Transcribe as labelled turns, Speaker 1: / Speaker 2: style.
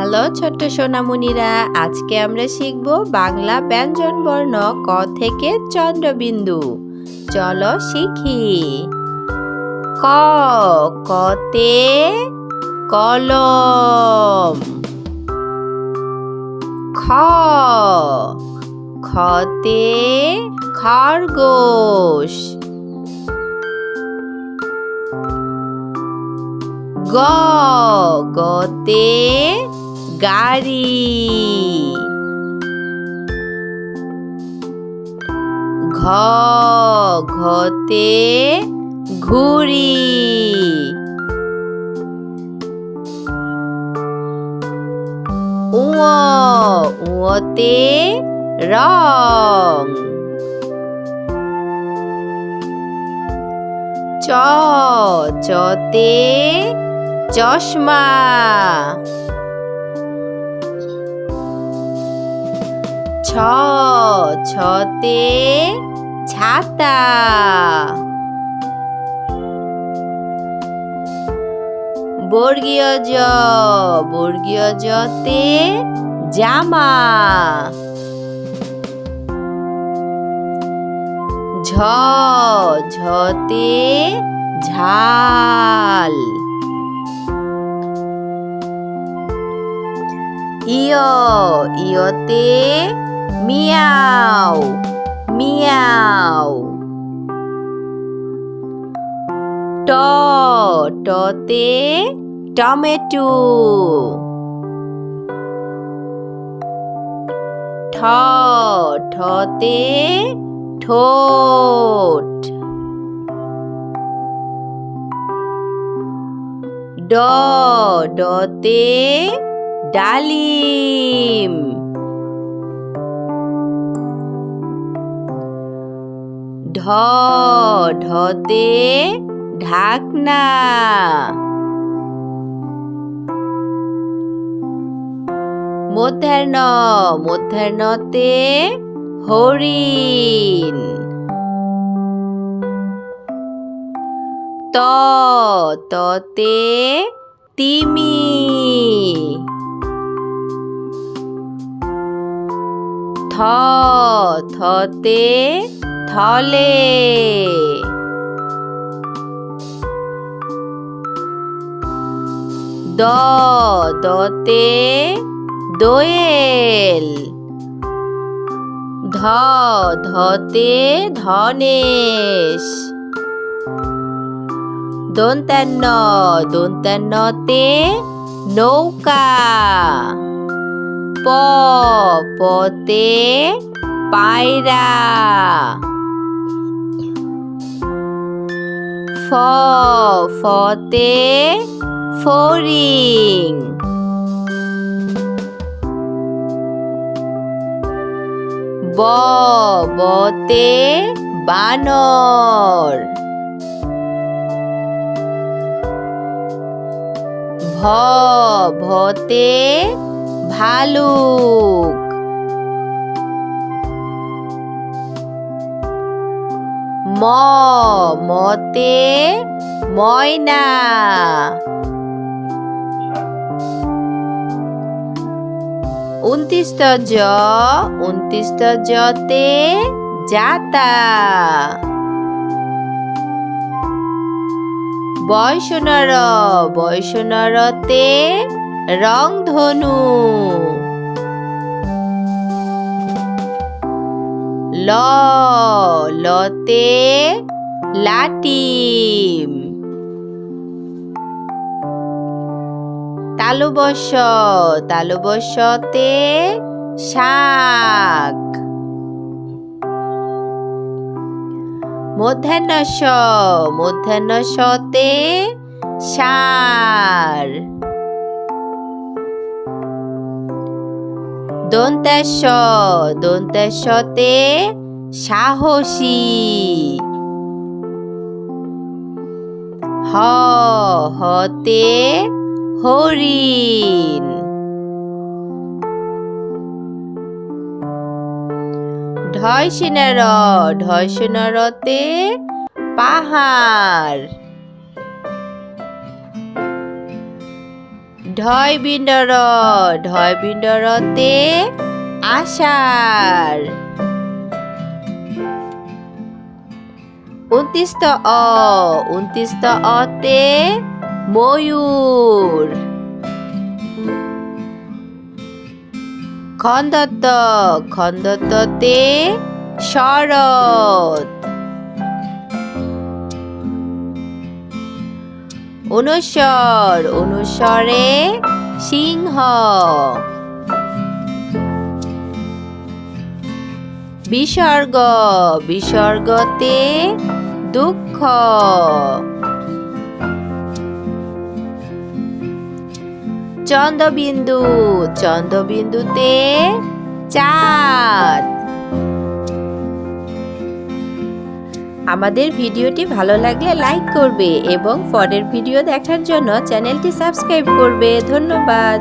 Speaker 1: Hello ছোট্ট সোনামণিরা, আজকে আমরা শিখব বাংলা ব্যঞ্জন বর্ণ ক থেকে চন্দ্রবিন্দু। চলো শিখি। ক, কতে কলম। খ, খতে খরগোশ। গ, গতে গাড়ি। ঘ, ঘতে ঘুড়ি। উ, উতে রং। চ, চতে চশমা। ছ, ছতে ছাতা। বর্গীয় জ, বর্গীয় জতে জামা। ঝ, ঝতে ঝাল। ইয়, ইয়তে মিয়াও মিয়াও। ট, টতে টমেটো। ঠ, ঠতে ঠোঁট। ড, ডতে ডালিম। ঢ, ঢতে ঢাকনা। মূর্ধন্য, মূর্ধন্যতে হরিণ। ত, ততে তিমি। থ, থতে থলে। দ, দতে দোয়েল। ধ, ধতে ধনেশ। দন্ত্যান্ন, দন্ত্যান্নতে নৌকা। প, পতে পায়রা। ফ, ফতে ফড়িং। ব, বতে বানর। ভ, ভতে ভালুক। ম, মতে ময়না। উনত্রিশত জ, উনত্রিশত জতে জাতা। বয়সনর, বয়সনরতে রংধনু। ল, লতে লাটিম। তালুবশ, তালুবশতে শাক। মূর্ধন্য ষ, মূর্ধন্য শতে ষাঁড়। দন্ত্যাস্ব, দন্ত্যাস্বতে সাহসী। হ, হতে হরিণ। ঢয়সিনার, ঢয়সিনারতে পাহাড়। ঢয় বিন্দ র, ঢয় বিন্দ রতে আষাঢ়। 29 অ, 29 অতে ময়ূর। খন্দত, খন্দততে শরৎ। 69, 69 সিংহ। বিসর্গ, বিসর্গতে দুঃখ। চন্দ্রবিন্দু, চন্দ্রবিন্দুতে চাঁদ। আমাদের ভিডিওটি ভালো লাগলে লাইক করবে এবং পরের ভিডিও দেখার জন্য চ্যানেলটি সাবস্ক্রাইব করবে। ধন্যবাদ।